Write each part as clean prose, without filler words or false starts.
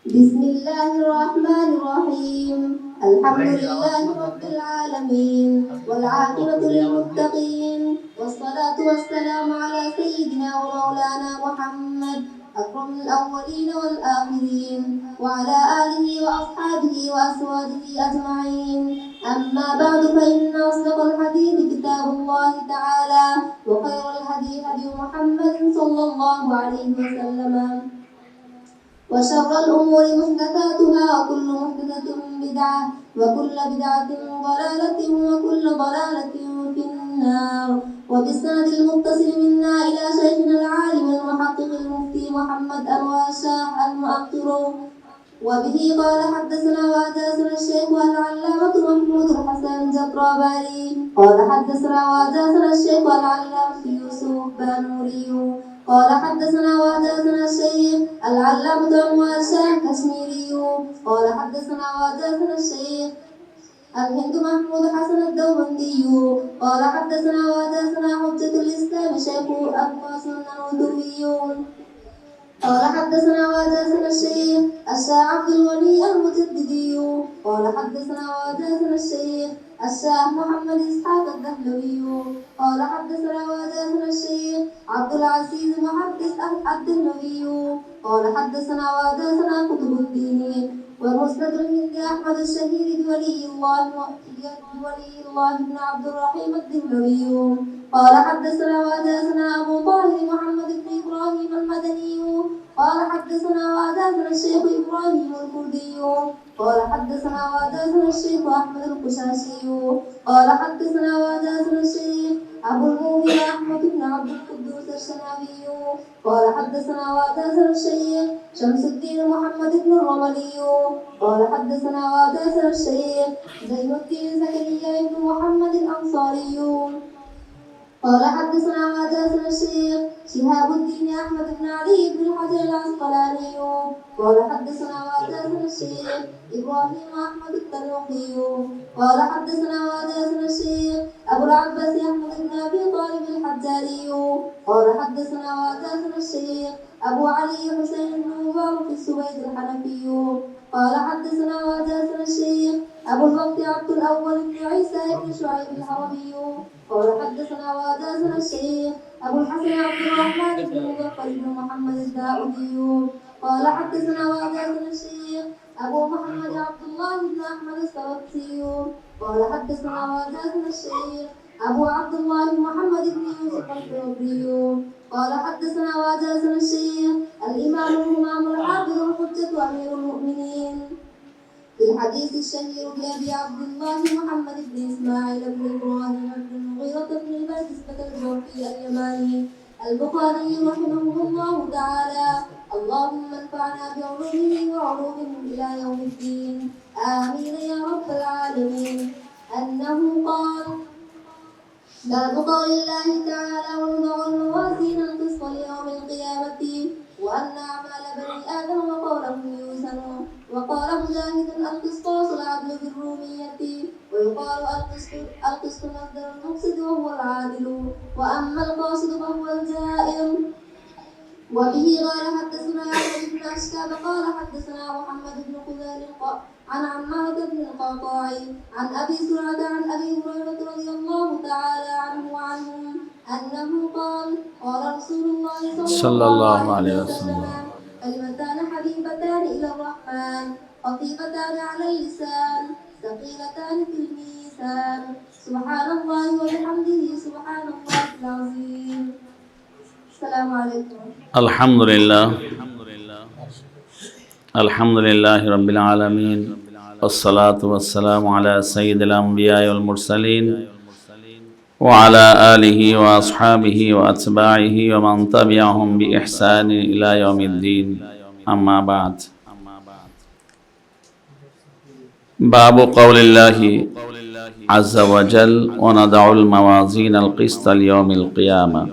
بسم الله الرحمن الرحيم. الحمد لله رب العالمين والعاقبة للمتقين، والصلاة والسلام على سيدنا ومولانا محمد أكرم الأولين والآخرين، وعلى آله وأصحابه وأزواجه أجمعين. أما بعد، فإن أصدق الحديث كتاب الله تعالى، وخير الهدي هدي محمد صلى الله عليه وسلم، وشر الأمور محدثاتها، وكل محدثة بدعة، وكل بدعة ضلالة، وكل ضلالة في النار. وبالسند المتصل منا إلى شيخنا العالم المحقق المفتي محمد أنور شاه المؤطر، وبه قال حدثنا وحدثنا الشيخ العلامة محمود الحسن الجبراباري قال حدثنا وحدثنا الشيخ العلامة يوسف بانوري قال حدثنا وحدثنا الشيخ العلامة أنور شاه كشميري قال حدثنا وحدثنا الشيخ الهند محمود حسن الدوبندي قال حدثنا وحدثنا حجة الإسلام شيخ أبو حسن الودوي قال حدثنا وحدثنا الشيخ الشاه عبد الغني المجددي قال حدثنا وحدثنا الشيخ الشاه محمد إسحاق الدهلوي قال حدثنا وحدثنا الشيخ عبد العزيز محدث الدهلوي قال حدثنا وحدثنا كتب الدين ومسند الهند أحمد الشهير بولي الله بن عبد الرحيم الدهلوي قال حدثنا وحدثنا أبو طاهر محمد بن إبراهيم المدني قال حدثنا وحدثنا الشيخ إبراهيم الكردي قال حدثنا وحدثنا الشيخ أحمد القشاشي قال حدثنا وحدثنا الشيخ أبو المؤمن أحمد بن عبد القدوس الشنابي قال حدثنا وحدثنا الشيخ شمس الدين محمد بن الرملي قال حدثنا وحدثنا الشيخ زين الدين زكريا بن محمد الأنصاري قال حدثنا وحدثنا الشيخ شهاب الدين أحمد بن علي بن حجر العسقلاني قال حدثنا وحدثنا الشيخ إبراهيم أحمد التنوخي قال حدثنا وحدثنا الشيخ أبو العباس أحمد بن أبي طالب الحجاري قال حدثنا وحدثنا الشيخ أبو علي حسين بن مبارك السويد الحنفي قال حدثنا وحدثنا الشيخ أبو الوقت عبد الأول بن عيسى بن شعيب الحربي قال حدثنا وحدثنا الشيخ أبو الحسن عبد الرحمن بن مظفر بن محمد الداودي قال حدثنا وحدثنا الشيخ أبو محمد عبد الله بن أحمد السبكسي قال حدثنا وحدثنا الشيخ أبو عبد الله محمد بن يوسف الحربي قال حدثنا وحدثنا الشيخ الإمام الإمام الحافظ الحجة أمير المؤمنين في الحديث الشهير بأبي عبد الله محمد بن إسماعيل بن إبراهيم بن المغيرة بن الباسطة الجوفي اليماني البخاري رحمه الله تعالى. اللهم انفعنا بعلومه وعلومهم إلى يوم الدين، آمين يا رب العالمين. أنه قال: باب قول الله تعالى: ونضع الموازين القسط ليوم القيامة وأن أعمال بني آدم وقوله يوزن. وقال مجاهد: القسطاس العدل بالرومية، ويقال القسط مصدر المقصد وهو العادل، وأما القاصد فهو الجائر. وبه قال حدثنا أحمد بن أشكاب قال حدثنا محمد بن خزيل عن عمارة بن القعقاع عن أبي سرعة عن أبي هريرة رضي الله تعالى عنه وعنهم أنه قال: قال رسول الله صلى الله عليه وسلم: كلمتان حبيبتان إلى الرحمن، خفيفتان على اللسان، ثقيلتان في الميزان، سبحان الله وبحمده سبحان الله العظيم. السلام عليكم. الحمد لله رب العالمين، والصلاة والسلام على سيد الأنبياء والمرسلين وعلى آله وأصحابه وأتباعه ومن تبعهم بإحسان إلى يوم الدين. أما بعد، باب قول الله عز وجل: ونضع الموازين القسط ليوم القيامة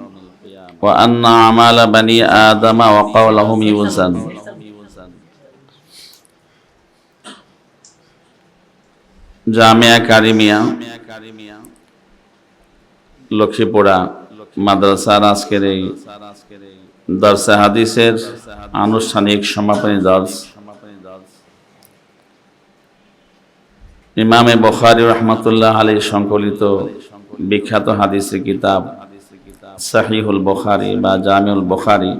وأن أعمال بني آدم وقولهم يوزن। জামিয়া কারিমিয়া লক্ষ্মীপুরা মাদ্রাসার আজকের এই দর্সে হাদিসের আনুষ্ঠানিক সমাপনী দর্স ইমামে বুখারী রাহমাতুল্লাহ আলাইহি সংকলিত বিখ্যাত হাদিসের কিতাব সহিহুল বুখারী বা জামিউল বুখারী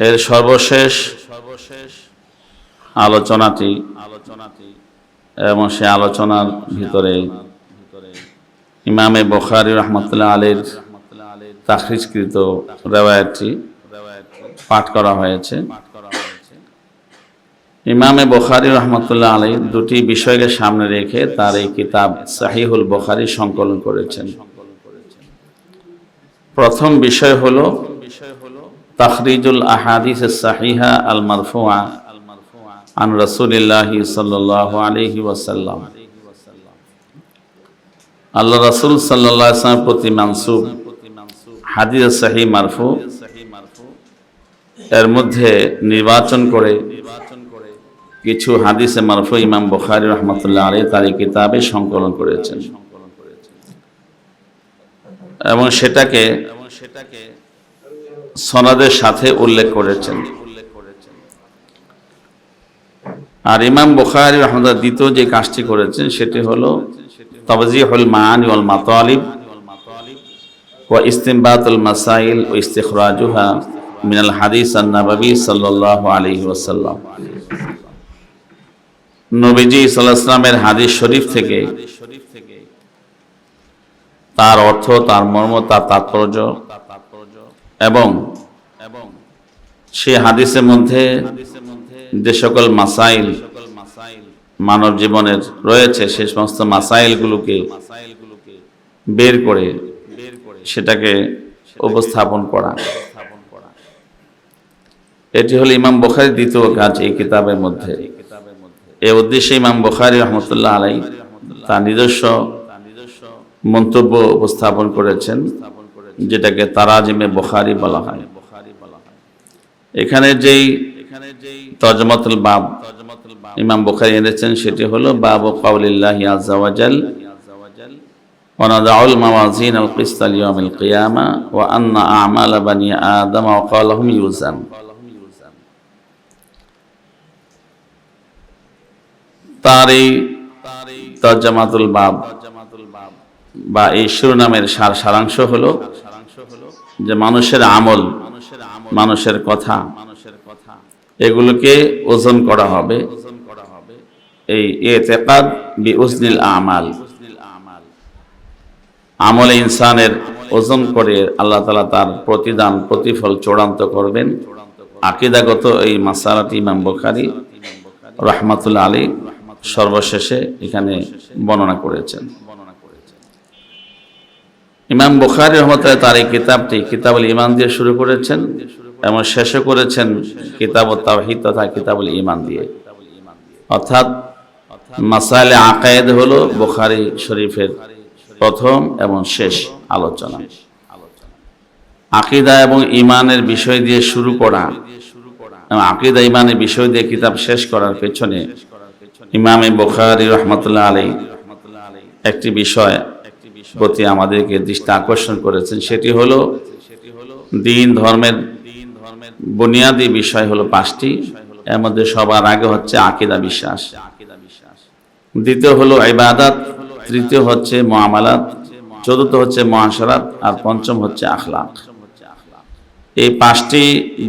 এর সর্বশেষ আলোচনাটি এবং সে আলোচনার ভিতরে ইমামে বুখারী রাহমাতুল্লাহ আলাইহির তাখরিজকৃত রিওয়ায়াতটি পাঠ করা হয়েছে। ইমামে বুখারী রাহমাতুল্লাহ আলাইহি দুটি বিষয়কে সামনে রেখে তার এই কিতাব সহিহুল বুখারী সংকলন করেছেন। প্রথম বিষয় হলো তাখরিজুল আহাদিস সাহিহা আল মারফুআ আন রাসূলিল্লাহি সাল্লাল্লাহু আলাইহি ওয়াসাল্লাম। আল্লাহ রাসূল সাল্লাল্লাহু আলাইহি ওয়াসাল্লামের প্রতি মানসুব হাদিস সহিহ মারফু এর মধ্যে নির্বাচন করে কিছু হাদিসে মারফু ইমাম বুখারী রাহমাতুল্লাহ আলাইহি তার এই কিতাবে সংকলন করেছেন এবং সেটাকে সনদের সাথে উল্লেখ করেছেন। আর ইমাম বুখারী রাহমাতুল্লাহ দ্বিতীয় যে কাজটি করেছেন সেটি হলো তাওজিহুল মাআনি ওয়াল মাতালিব ওয়া ইসতিনবাতুল মাসাইল ওয়া ইস্তিখরাজুহা মিনাল হাদিস আন-নববী সাল্লাল্লাহু আলাইহি ওয়াসাল্লাম। নবীজি সাল্লাল্লাহু আলাইহি ওয়াসাল্লামের হাদিস শরীফ থেকে তার অর্থ, তার মর্ম, তার তাৎপর্য এবং সেই হাদিসের মধ্যে যে সকল মাসাইল মানব জীবনের রয়েছে সেই সমস্ত মাসাইলগুলোকে বের করে সেটাকে উপস্থাপন করা, এটি হলো ইমাম বুখারীর দ্বিতীয় কাজ এই কিতাবের মধ্যে। এই উদ্দেশ্যে ইমাম বুখারী রাহমাতুল্লাহ আলাইহি তার নিজস্ব মন্তব্য উপস্থাপন করেছেন যেটাকে তারাজিমে বুখারী বলা হয়। এখানে যেই তরজমাতুল বাব ইমাম বুখারী এনেছেন সেটি হলো বাবু কাউলিল্লাহি আযজা ওয়া জাল ওয়া নাদাউল মাওয়াজিন আল কিসতা লিয়াউমিল কিয়ামা ওয়া আন্না আ'মালা বানি আদম ওয়া ক্বালাহুম ইউজান। তার এই তরজমাতুল বাব বা এই শিরোনামের সারাংশ হলো যে মানুষের আমল, মানুষের কথা, এগুলোকে ওজন করা হবে এই ইতিকাদ বিউজনিল আমাল, আমলে ইনসানের ওজন করে আল্লাহ তাআলা তার প্রতিদান প্রতিফল চূড়ান্ত করবেন। আকীদাগত এই মাসালাটি ইমাম বুখারী রাহমাতুল্লাহ আলাইহি সর্বশেষে এখানে বর্ণনা করেছেন। ইমাম বুখারী রাহমাতুল্লাহ তার এই কিতাবটি কিতাবুল ঈমান দিয়ে শুরু করেছেন এবং শেষ করেছেন কিতাবুত তাওহীদ তথা কিতাবুল ঈমান দিয়ে। অর্থাৎ মাসাইলে আকায়েদ হলো বুখারী শরীফের প্রথম এবং শেষ আলোচনা। আকীদা এবং ঈমানের বিষয় দিয়ে শুরু করা এবং আকীদা ঈমানের বিষয় দিয়ে কিতাব শেষ করার পেছনে ইমাম বুখারী রাহমাতুল্লাহ আলাইহি একটি বিষয় প্রতি আমাদেরকে দৃষ্টি আকর্ষণ করেছেন, সেটি হলো দ্বীন ধর্মের বুনিয়াদী বিষয় হলো পাঁচটি। এর মধ্যে সবার আগে হচ্ছে আকীদা বিশ্বাস, দ্বিতীয় হলো ইবাদত, তৃতীয় হচ্ছে মুআমালাত, চতুর্থ হচ্ছে মুআশারাত আর পঞ্চম হচ্ছে আখলাক। এই পাঁচটি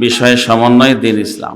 বিষয়ের সমন্বয়ে দ্বীন ইসলাম।